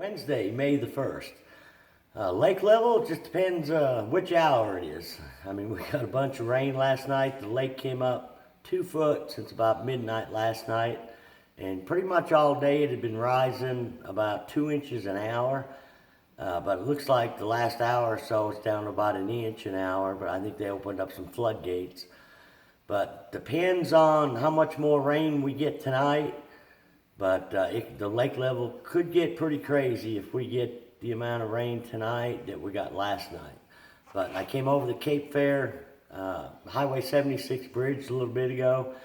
Wednesday, May the 1st. Lake level, it just depends which hour it is. I mean, we got a bunch of rain last night. The lake came up 2 foot since about midnight last night. And pretty much all day it had been rising about 2 inches an hour. But it looks like the last hour or so it's down to about an inch an hour. But I think they opened up some floodgates. But depends on how much more rain we get tonight. But the lake level could get pretty crazy if we get the amount of rain tonight that we got last night. But I came over the Cape Fair Highway 76 bridge a little bit ago,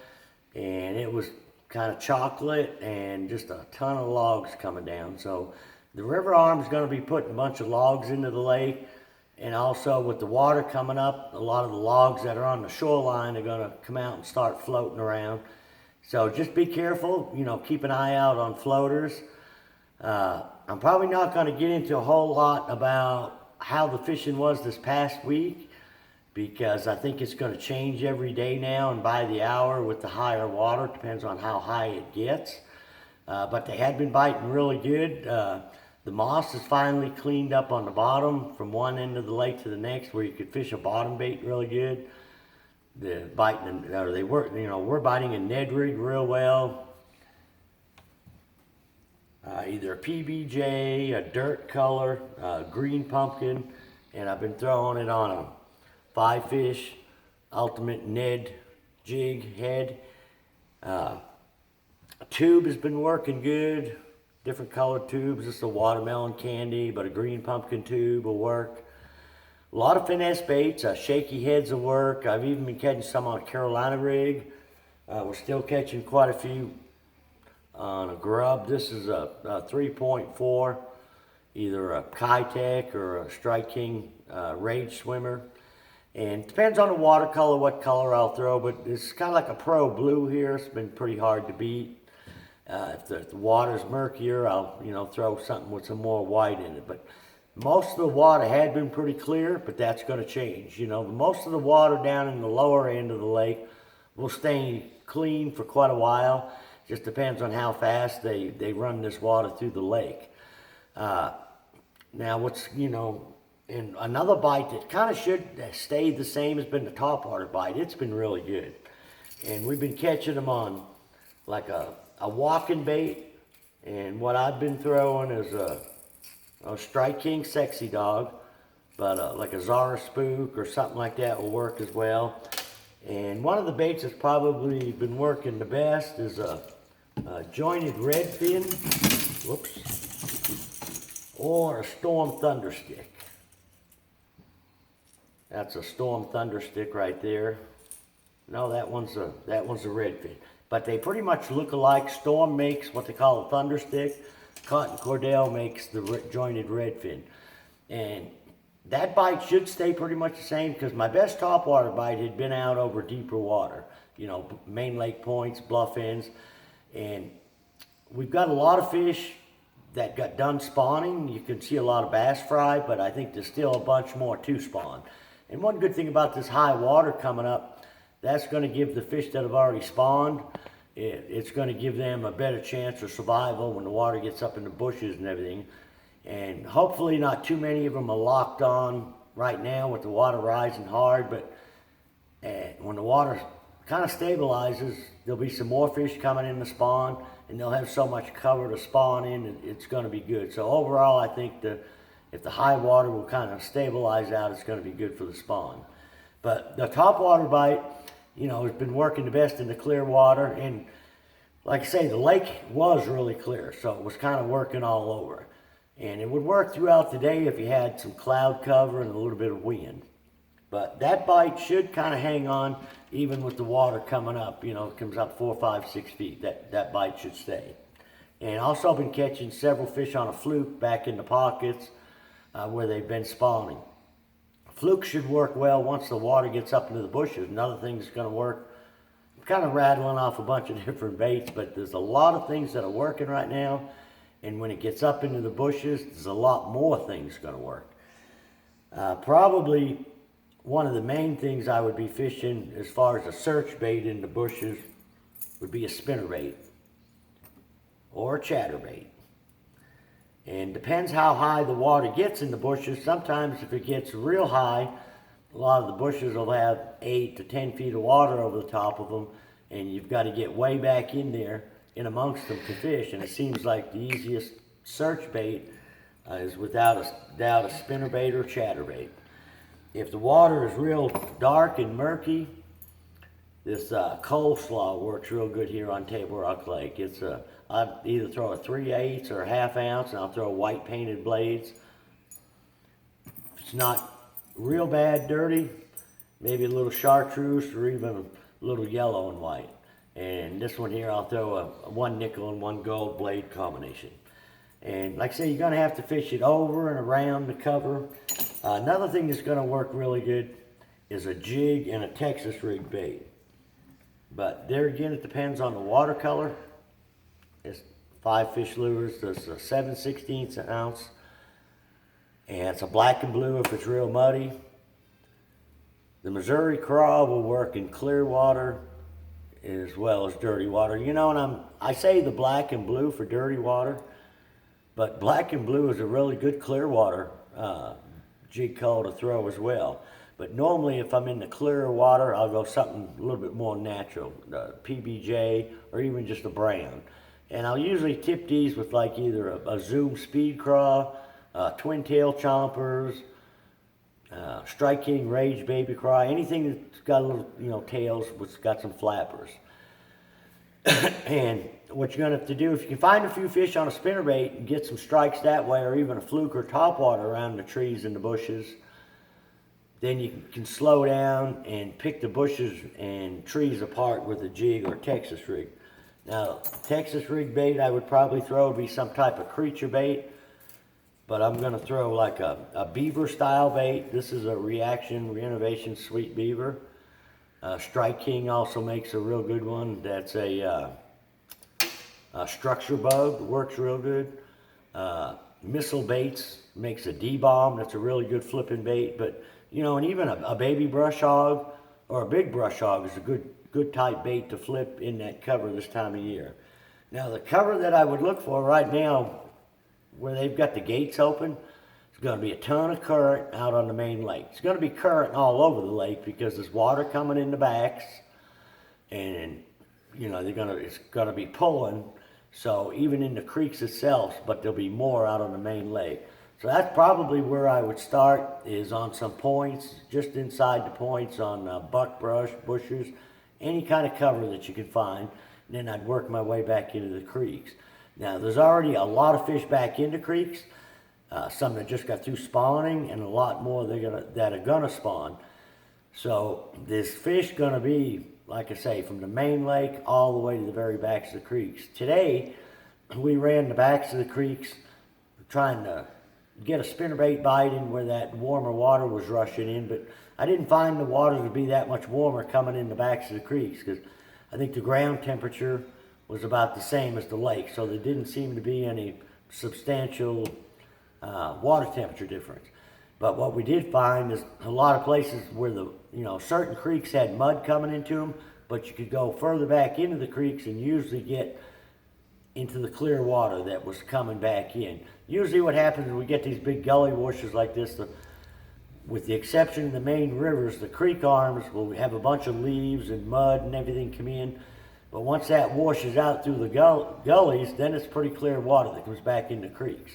and it was kind of chocolate and just a ton of logs coming down. So the river arm's going to be putting a bunch of logs into the lake, and also with the water coming up, a lot of the logs that are on the shoreline are going to come out and start floating around. So just be careful, keep an eye out on floaters. I'm probably not going to get into a whole lot about how the fishing was this past week, because I think it's going to change every day now and by the hour with the higher water. It depends on how high it gets. But they had been biting really good. The moss is finally cleaned up on the bottom from one end of the lake to the next, where you could fish a bottom bait really good. We're biting a Ned rig real well. Either a PBJ, a dirt color, green pumpkin, and I've been throwing it on a 5-fish ultimate Ned jig head. A tube has been working good. Different colored tubes. This is a watermelon candy, but a green pumpkin tube will work. A lot of finesse baits, shaky heads will work. I've even been catching some on a Carolina rig. We're still catching quite a few on a grub. This is a 3.4, either a Kitech or a Strike King Rage Swimmer. And it depends on the watercolor, what color I'll throw, but it's kind of like a pro blue here. It's been pretty hard to beat. If the water's murkier, I'll throw something with some more white in it. But most of the water had been pretty clear, but that's going to change. Most of the water down in the lower end of the lake will stay clean for quite a while. Just depends on how fast they run this water through the lake. Now, and another bite that kind of should stay the same has been the topwater bite. It's been really good. And we've been catching them on like a walking bait. And what I've been throwing is a Strike King Sexy Dog, but like a Zara Spook or something like that will work as well. And one of the baits that's probably been working the best is a jointed redfin, or a Storm Thunder Stick. That's a Storm Thunder Stick right there. No, that one's a redfin. But they pretty much look alike. Storm makes what they call a Thunder Stick. Cotton Cordell makes the jointed redfin. And that bite should stay pretty much the same, because my best topwater bite had been out over deeper water. Main lake points, bluff ends. And we've got a lot of fish that got done spawning. You can see a lot of bass fry, but I think there's still a bunch more to spawn. And one good thing about this high water coming up, that's going to give the fish that have already spawned, it's going to give them a better chance of survival when the water gets up in the bushes and everything. And hopefully not too many of them are locked on right now with the water rising hard, but when the water kind of stabilizes, there'll be some more fish coming in to spawn, and they'll have so much cover to spawn in, it's going to be good. So overall, I think if the high water will kind of stabilize out, it's going to be good for the spawn. But the topwater bite, has been working the best in the clear water. And like I say, the lake was really clear, so it was kind of working all over. And it would work throughout the day if you had some cloud cover and a little bit of wind. But that bite should kind of hang on even with the water coming up. It comes up 4, 5, 6 feet. That bite should stay. And also been catching several fish on a fluke back in the pockets where they've been spawning. Fluke should work well once the water gets up into the bushes. Another thing that's going to work, I'm kind of rattling off a bunch of different baits, but there's a lot of things that are working right now. And when it gets up into the bushes, there's a lot more things going to work. Probably one of the main things I would be fishing as far as a search bait in the bushes would be a spinnerbait or a chatterbait. And depends how high the water gets in the bushes. Sometimes if it gets real high, a lot of the bushes will have 8 to 10 feet of water over the top of them, and you've got to get way back in there in amongst them to fish. And it seems like the easiest search bait is without a doubt a spinnerbait or chatterbait. If the water is real dark and murky, this coleslaw works real good here on Table Rock Lake. I'd either throw a 3/8 or a ½ ounce, and I'll throw white painted blades. If it's not real bad dirty, maybe a little chartreuse or even a little yellow and white. And this one here, I'll throw a 1 nickel and 1 gold blade combination. And like I say, you're gonna have to fish it over and around the cover. Another thing that's gonna work really good is a jig and a Texas rig bait. But there again, it depends on the watercolor. It's 5 fish lures. There's a 7/16 ounce. And it's a black and blue if it's real muddy. The Missouri craw will work in clear water as well as dirty water. You know, and I say the black and blue for dirty water, but black and blue is a really good clear water jig call to throw as well. But normally if I'm in the clearer water, I'll go something a little bit more natural, PBJ or even just a brown. And I'll usually tip these with like either a Zoom Speed Craw, Twin Tail Chompers, Strike King Rage Baby Craw, anything that's got a little, you know, tails, which got some flappers. And what you're gonna have to do, if you can find a few fish on a spinnerbait and get some strikes that way, or even a fluke or topwater around the trees and the bushes, then you can slow down and pick the bushes and trees apart with a jig or Texas rig. Now, Texas rig bait I would probably throw would be some type of creature bait, but I'm gonna throw like a beaver style bait. This is a Reinnovation Sweet Beaver. Strike King also makes a real good one. That's a structure bug, works real good. Missile Baits makes a D-bomb. That's a really good flipping bait. But you know, and even a baby brush hog or a big brush hog is a good type bait to flip in that cover this time of year. Now the cover that I would look for right now, where they've got the gates open, it's going to be a ton of current out on the main lake. It's going to be current all over the lake because there's water coming in the backs, and you know it's going to be pulling. So even in the creeks itself, but there'll be more out on the main lake. So that's probably where I would start, is on some points, just inside the points on buckbrush, bushes, any kind of cover that you can find. And then I'd work my way back into the creeks. Now there's already a lot of fish back into creeks. Some that just got through spawning, and a lot more that are gonna spawn. So this fish gonna be, like I say, from the main lake all the way to the very backs of the creeks. Today, we ran the backs of the creeks trying to get a spinnerbait bite in where that warmer water was rushing in, but I didn't find the water to be that much warmer coming in the backs of the creeks, because I think the ground temperature was about the same as the lake, so there didn't seem to be any substantial water temperature difference. But what we did find is a lot of places where certain creeks had mud coming into them, but you could go further back into the creeks and usually get into the clear water that was coming back in. Usually what happens is we get these big gully washes like this, with the exception of the main rivers, the creek arms will have a bunch of leaves and mud and everything come in. But once that washes out through the gullies, then it's pretty clear water that comes back into creeks.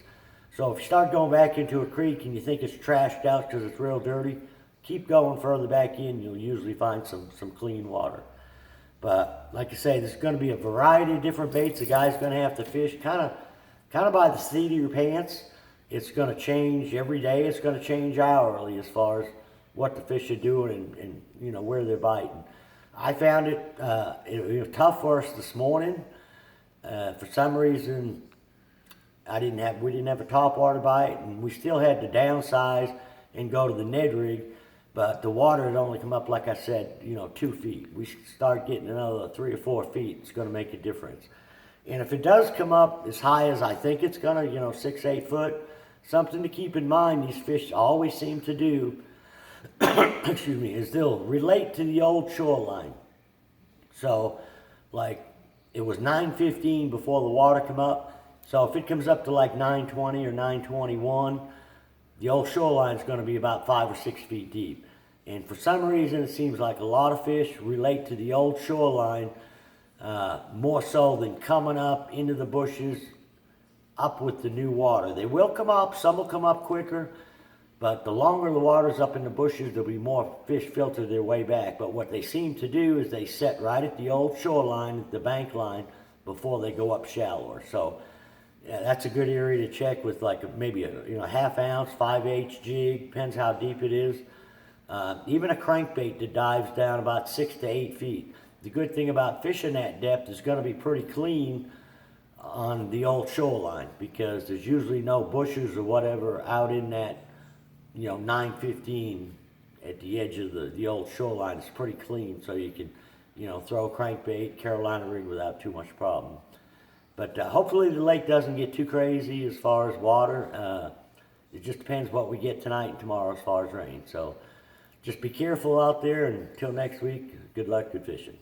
So if you start going back into a creek and you think it's trashed out because it's real dirty, keep going further back in, you'll usually find some clean water. But like I say, there's going to be a variety of different baits the guy's going to have to fish, kind of by the seat of your pants. It's going to change every day. It's going to change hourly as far as what the fish are doing and where they're biting. I found it was tough for us this morning. For some reason, we didn't have a topwater bite, and we still had to downsize and go to the Ned rig, but the water had only come up, like I said, 2 feet. We should start getting another 3 or 4 feet. It's going to make a difference. And if it does come up as high as I think it's going to, 6, 8 foot, something to keep in mind, these fish always seem to do, excuse me, is they'll relate to the old shoreline. So, like, it was 9:15 before the water come up, So if it comes up to like 920 or 921, the old shoreline is going to be about 5 or 6 feet deep. And for some reason, it seems like a lot of fish relate to the old shoreline more so than coming up into the bushes up with the new water. They will come up, some will come up quicker, but the longer the water's up in the bushes, there'll be more fish filter their way back. But what they seem to do is they set right at the old shoreline, at the bank line, before they go up shallower. So yeah, that's a good area to check with, like maybe a half ounce, 5/8 jig, depends how deep it is. Even a crankbait that dives down about 6 to 8 feet. The good thing about fishing that depth is going to be pretty clean on the old shoreline, because there's usually no bushes or whatever out in that 915 at the edge of the old shoreline. It's pretty clean, so you can throw a crankbait, Carolina rig without too much problem. But hopefully the lake doesn't get too crazy as far as water. It just depends what we get tonight and tomorrow as far as rain. So just be careful out there, and until next week, good luck, good fishing.